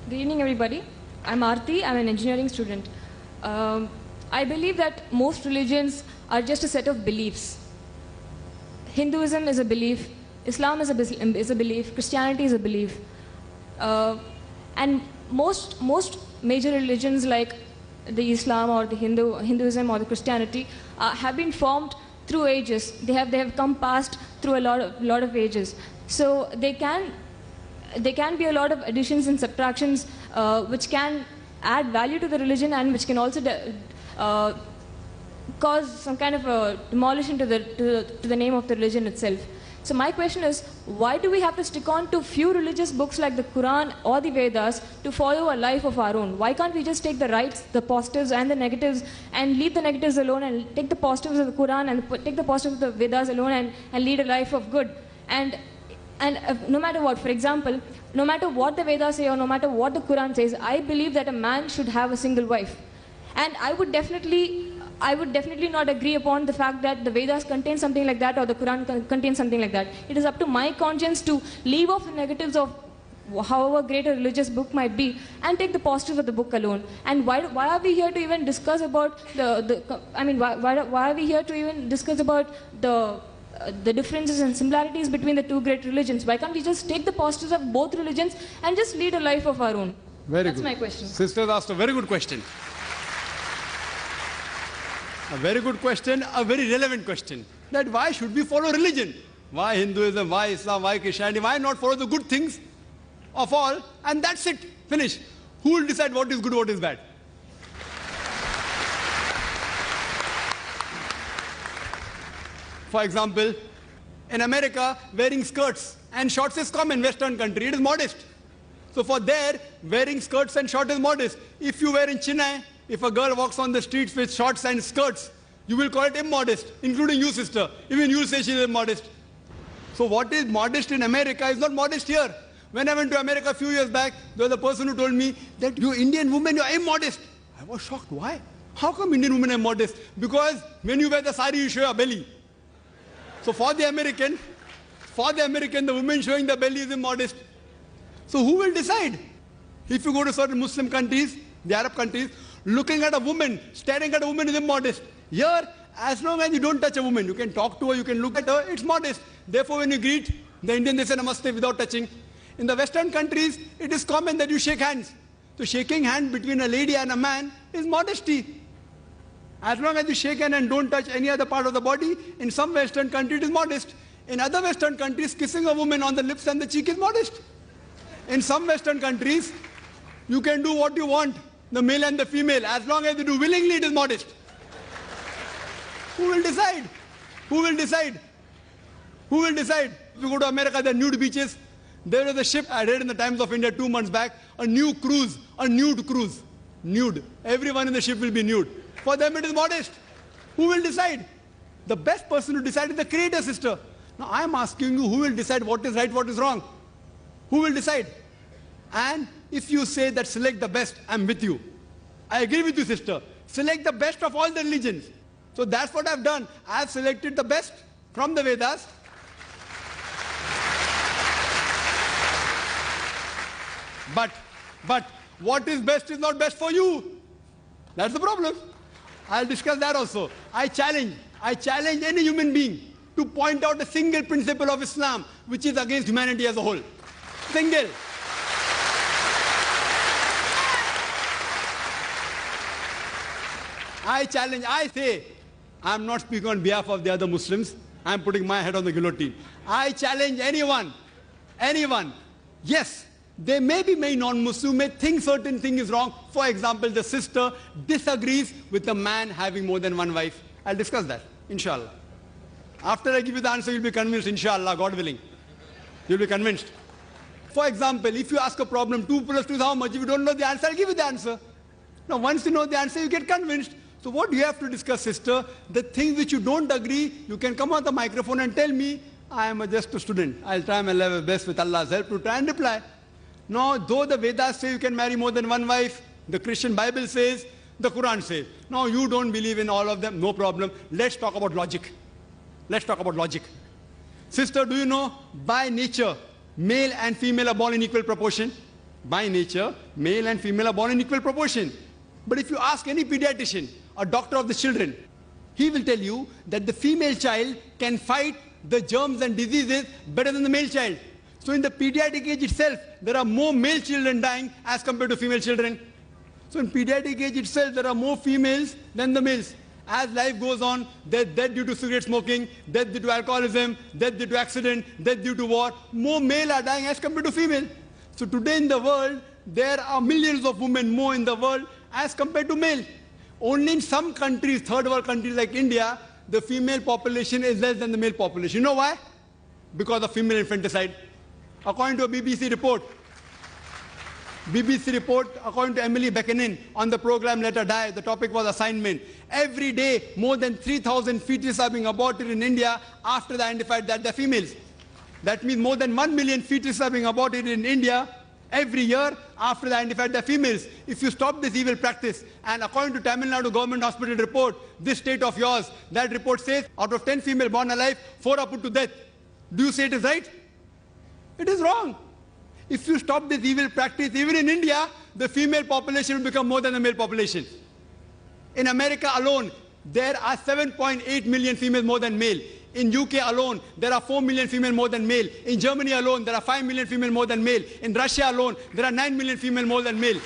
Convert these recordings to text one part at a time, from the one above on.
Good evening, everybody. I'm Aarti. I'm an engineering student. I believe that most religions are just a set of beliefs. Hinduism is a belief, Islam is a belief, Christianity is a belief. And most major religions like the Islam or the Hinduism or the Christianity have been formed through ages. They have come past through a lot of ages. So they can be a lot of additions and subtractions which can add value to the religion and which can also cause some kind of a demolition to the name of the religion itself. So my question is, why do we have to stick on to few religious books like the Quran or the Vedas to follow a life of our own? Why can't we just take the rights, the positives and the negatives and leave the negatives alone and take the positives of the Quran and take the positives of the Vedas alone and lead a life of good? And no matter what, for example, no matter what the Vedas say or no matter what the Quran says, I believe that a man should have a single wife. And I would definitely not agree upon the fact that the Vedas contain something like that or the Quran contains something like that. It is up to my conscience to leave off the negatives of however great a religious book might be and take the positives of the book alone. And why are we here to even discuss about why are we here to even discuss about the differences and similarities between the two great religions? Why can't we just take the positives of both religions and just lead a life of our own? That's my question. Sisters asked a very good question. A very good question, a very relevant question. That why should we follow religion? Why Hinduism, why Islam, why Christianity? Why not follow the good things of all? And that's it. Finish. Who will decide what is good, what is bad? For example, in America, wearing skirts and shorts is common. Western country, it is modest. So for there, wearing skirts and shorts is modest. If you wear in Chennai, if a girl walks on the streets with shorts and skirts, you will call it immodest, including you, sister. Even you say she is immodest. So what is modest in America is not modest here. When I went to America a few years back, there was a person who told me that you Indian women, you are immodest. I was shocked. Why? How come Indian women are modest? Because when you wear the sari, you show your belly. So for the American, the woman showing the belly is immodest. So who will decide? If you go to certain Muslim countries, the Arab countries, looking at a woman, staring at a woman is immodest. Here, as long as you don't touch a woman, you can talk to her, you can look at her, it's modest. Therefore, when you greet, the Indian, they say namaste without touching. In the Western countries, it is common that you shake hands. So shaking hands between a lady and a man is modesty. As long as you shake hands and don't touch any other part of the body, in some Western countries it is modest. In other Western countries, kissing a woman on the lips and the cheek is modest. In some Western countries, you can do what you want, the male and the female. As long as you do willingly, it is modest. Who will decide? Who will decide? Who will decide? If you go to America, there are nude beaches. There is a ship, I read in the Times of India 2 months back, a nude cruise. Nude. Everyone in the ship will be nude. For them it is modest. Who will decide? The best person to decide is the Creator, sister. Now I am asking you, who will decide what is right, what is wrong? Who will decide? And if you say that select the best, I am with you. I agree with you, sister. Select the best of all the religions. So that's what I have done. I have selected the best from the Vedas. But what is best is not best for you. That's the problem. I'll discuss that also. I challenge any human being to point out a single principle of Islam which is against humanity as a whole. Single. I challenge, I say, I am not speaking on behalf of the other Muslims. I am putting my head on the guillotine. I challenge anyone. Yes, they may be non-Muslim, may think certain thing is wrong. For example, the sister disagrees with the man having more than one wife. I'll discuss that, inshallah. After I give you the answer, you'll be convinced, inshallah, God willing. You'll be convinced. For example, if you ask a problem, 2 plus 2 is how much? If you don't know the answer, I'll give you the answer. Now, once you know the answer, you get convinced. So what do you have to discuss, sister? The things which you don't agree, you can come on the microphone and tell me, I am just a student. I'll try my level best with Allah's help to try and reply. Now, though the Vedas say you can marry more than one wife, the Christian Bible says, the Quran says. Now, you don't believe in all of them, no problem. Let's talk about logic. Sister, do you know, by nature, male and female are born in equal proportion? By nature, male and female are born in equal proportion. But if you ask any pediatrician, a doctor of the children, he will tell you that the female child can fight the germs and diseases better than the male child. So in the pediatric age itself, there are more male children dying as compared to female children. So in pediatric age itself, there are more females than the males. As life goes on, death due to cigarette smoking, death due to alcoholism, death due to accident, death due to war, more male are dying as compared to female. So today in the world, there are millions of women more in the world as compared to male. Only in some countries, third world countries like India, the female population is less than the male population. You know why? Because of female infanticide. According to a BBC report, according to Emily Beckenin on the program Let Her Die, the topic was assignment. Every day, more than 3,000 fetuses are being aborted in India after they identified that they're females. That means more than 1 million fetuses are being aborted in India every year after they identified they're females. If you stop this evil practice, and according to Tamil Nadu Government Hospital report, this state of yours, that report says out of 10 female born alive, 4 are put to death. Do you say it is right? It is wrong. If you stop this evil practice, even in India, the female population will become more than the male population. In America alone, there are 7.8 million females more than male. In UK alone, there are 4 million female more than male. In Germany alone, there are 5 million female more than male. In Russia alone, there are 9 million female more than male.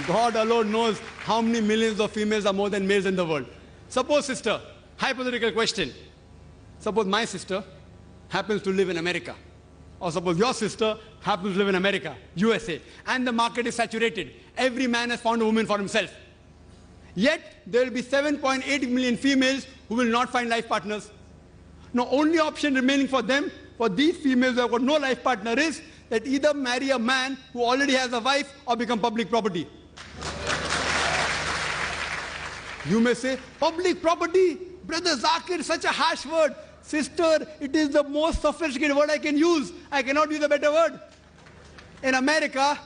God alone knows how many millions of females are more than males in the world. Suppose, sister, hypothetical question. Suppose my sister happens to live in America. Or suppose your sister happens to live in America, USA. And the market is saturated. Every man has found a woman for himself. Yet, there will be 7.8 million females who will not find life partners. Now, only option remaining for them, for these females who have got no life partner, is that either marry a man who already has a wife or become public property. You may say, public property? Brother Zakir, such a harsh word. Sister, it is the most sophisticated word I can use. I cannot use a better word. In America,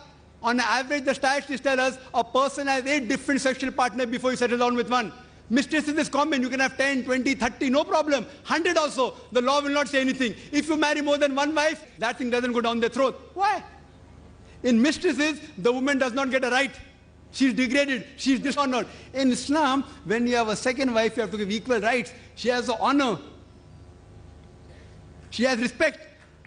on average, the statistics tell us a person has 8 different sexual partners before you settle down with one. Mistresses is common. You can have 10, 20, 30, no problem. 100 also. The law will not say anything. If you marry more than one wife, that thing doesn't go down their throat. Why? In mistresses, the woman does not get a right. She's degraded. She's dishonored. In Islam, when you have a second wife, you have to give equal rights. She has the honor. She has respect.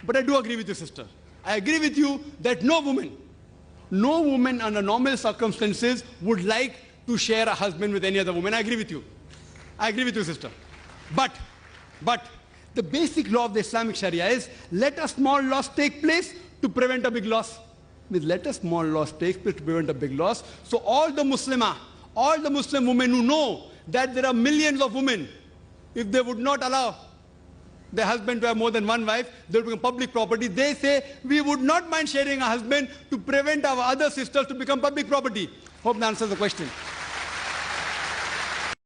But I do agree with you, sister. I agree with you that no woman under normal circumstances would like to share a husband with any other woman. I agree with you. I agree with you, sister. But the basic law of the Islamic Sharia is let a small loss take place to prevent a big loss. Means let a small loss take place to prevent a big loss. So all the Muslim women who know that there are millions of women, if they would not allow their husband to have more than one wife, they will become public property. They say, we would not mind sharing a husband to prevent our other sisters to become public property. Hope that answers the question.